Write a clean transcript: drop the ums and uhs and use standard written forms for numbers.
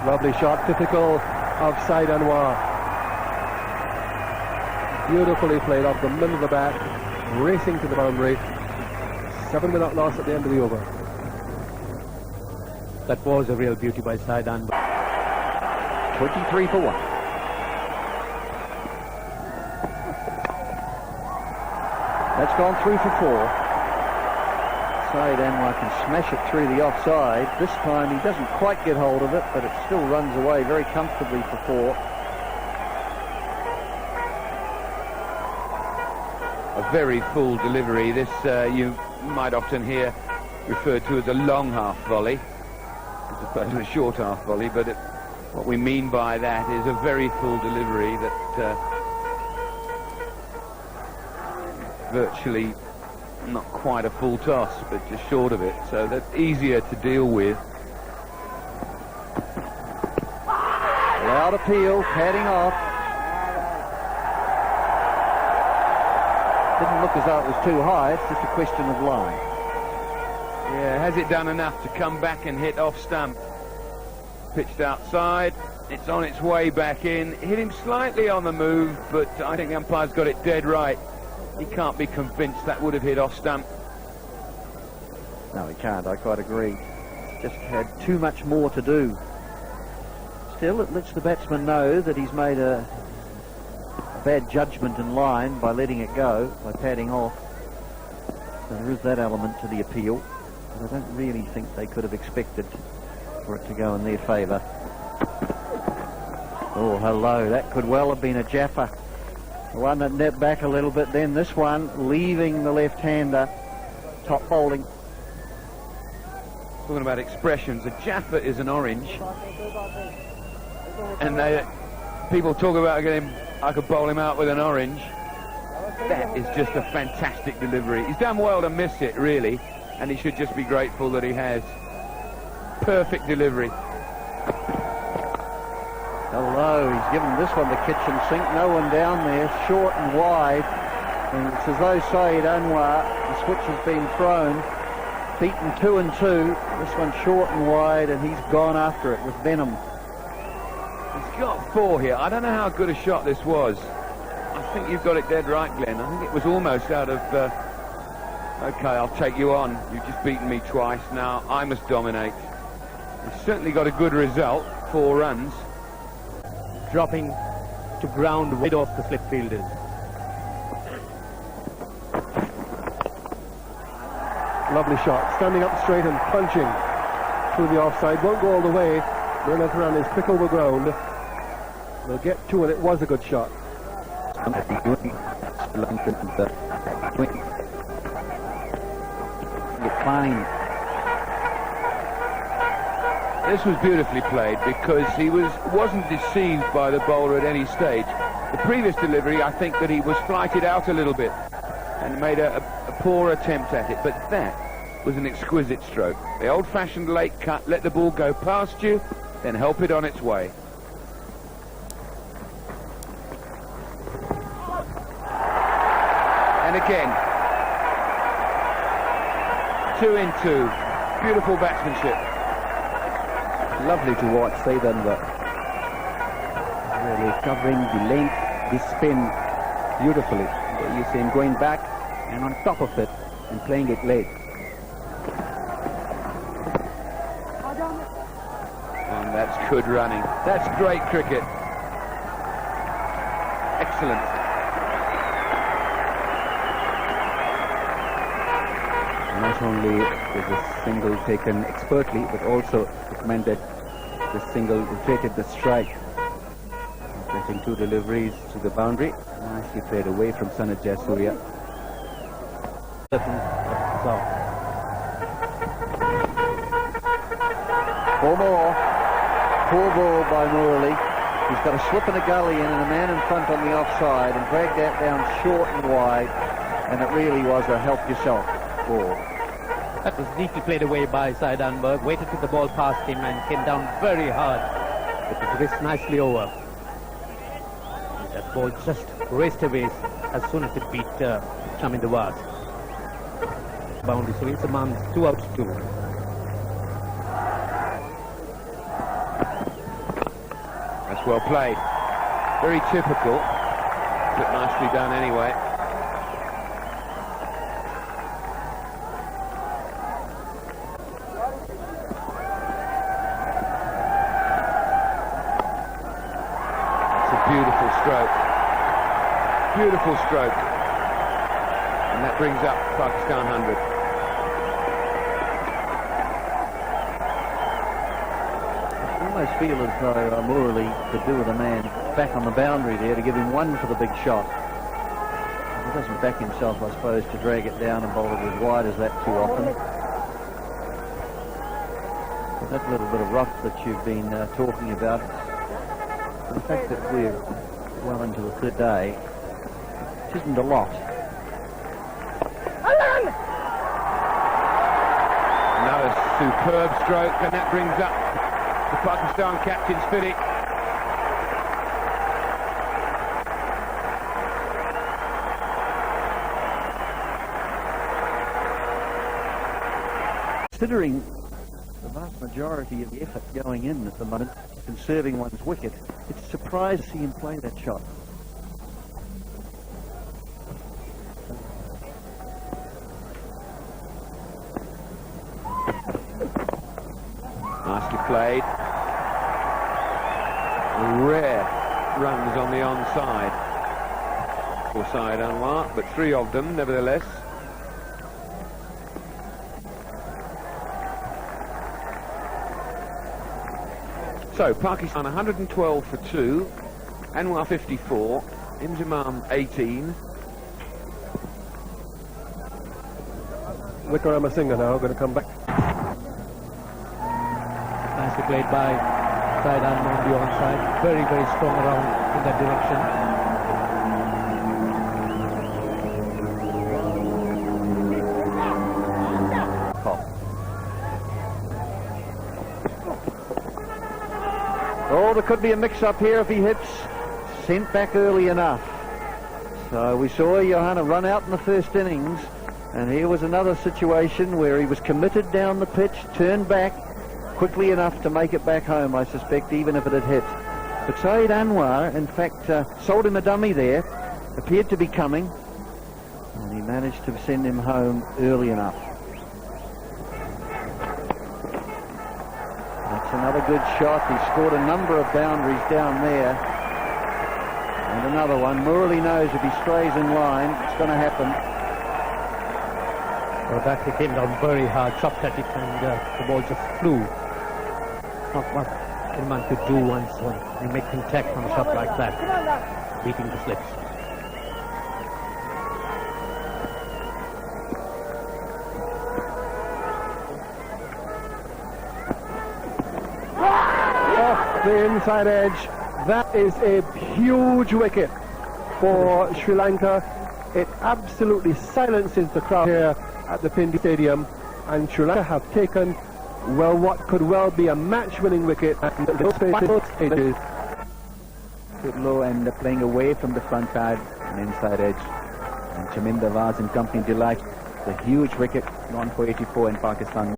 Lovely shot, typical of Saeed Anwar. Beautifully played off the middle of the bat, racing to the boundary. 7 without loss at the end of the over. That was a real beauty by Saeed Anwar. 23 for 1. That's gone through for 4. Saeed Anwar can smash it through the offside. This time he doesn't quite get hold of it, but it still runs away very comfortably for 4. A very full delivery. This you might often hear referred to as a long half volley as opposed to a short half volley, but what we mean by that is a very full delivery that virtually not quite a full toss, but just short of it, so that's easier to deal with. Loud appeal, padding off. Didn't look as though it was too high, it's just a question of line. Yeah, has it done enough to come back and hit off stump? Pitched outside, it's on its way back in, hit him slightly on the move, but I think the umpire's got it dead right. He can't be convinced that would have hit off stump. No, he can't, I quite agree. Just had too much more to do. Still, it lets the batsman know that he's made a bad judgment in line by letting it go, by padding off. So there is that element to the appeal. But I don't really think they could have expected for it to go in their favour. Oh, hello, that could well have been a Jaffa. One that nipped back a little bit, then this one leaving the left-hander, top bowling. Talking about expressions, a Jaffa is an orange, and people talk about getting, I could bowl him out with an orange. That is just a fantastic delivery. He's done well to miss it, really, and he should just be grateful that he has. Perfect delivery. Hello, he's given this one the kitchen sink, no one down there, short and wide, and it's as though Saeed Anwar, the switch has been thrown, beaten 2 and 2, this one short and wide, and he's gone after it with venom. He's got 4 here. I don't know how good a shot this was. I think you've got it dead right, Glenn. I think it was almost out of, okay, I'll take you on. You've just beaten me twice, now I must dominate. He's certainly got a good result, 4 runs. Dropping to ground wide off the slip fielders. Lovely shot, standing up straight and punching through the offside. Won't go all the way. Bernard Run is quick over ground. They'll get 2, and it was a good shot. Fine. This was beautifully played because he wasn't deceived by the bowler at any stage. The previous delivery, I think that he was flighted out a little bit and made a poor attempt at it, but that was an exquisite stroke. The old-fashioned late cut, let the ball go past you, then help it on its way. And again, 2 in 2. Beautiful batsmanship. Lovely to watch, Saeed Anwar. Really covering the length, the spin beautifully. You see him going back and on top of it and playing it late. And that's good running. That's great cricket. Excellent. Not only is the single taken expertly, but also it meant that the single rotated the strike. Getting 2 deliveries to the boundary. Nicely played away from Sanat Jayasuriya. 4 more. Poor ball by Murali. He's got a slip in a gully in and a man in front on the offside and dragged that down short and wide, and it really was a help yourself ball. That was neatly played away by Saeed Anwar, waited till the ball past him and came down very hard. It was whisked nicely over. That ball just raced away as soon as it beat Shamin Dawar. Boundary, so it's a man 2 out 2. well played. Very typical, but nicely done anyway. It's a beautiful stroke. Beautiful stroke. And that brings up Pakistan 100. I almost feel as though Murali could do with a man back on the boundary there to give him one for the big shot. He doesn't back himself, I suppose, to drag it down and bowl it as wide as that too often. But that little bit of rough that you've been talking about, the fact that we're well into the third day, it isn't a lot. Another superb stroke, and that brings up the Pakistan captain's finish. Considering the vast majority of the effort going in at the moment, conserving one's wicket, it's a surprise to see him play that shot. Nicely played. Rare runs on the onside for Saeed Anwar, but 3 of them nevertheless. So Pakistan 112 for 2, Anwar 54, Imam 18. Wickramasinghe now going to come back. Nicely played by Saeed Anwar on the onside. Very, very strong around in that direction. Oh, there could be a mix-up here if he hits. Sent back early enough. So we saw Johanna run out in the first innings, and here was another situation where he was committed down the pitch, turned back quickly enough to make it back home, I suspect, even if it had hit. But Saeed Anwar, in fact, sold him a dummy there, appeared to be coming, and he managed to send him home early enough. That's another good shot. He scored a number of boundaries down there. And another one. Murali knows if he strays in line, it's going to happen. Well, that he came down very hard, chopped at it, and the ball just flew. Not what Imam could do once you make contact on a shot like that, beating the slips. Off the inside edge. That is a huge wicket for Sri Lanka. It absolutely silences the crowd here at the Pindi Stadium, and Sri Lanka have taken, well, what could well be a match-winning wicket and the final stages. Good low and playing away from the front side and inside edge. And Chaminda Vaz and company delight. The huge wicket, gone for 84 in Pakistan.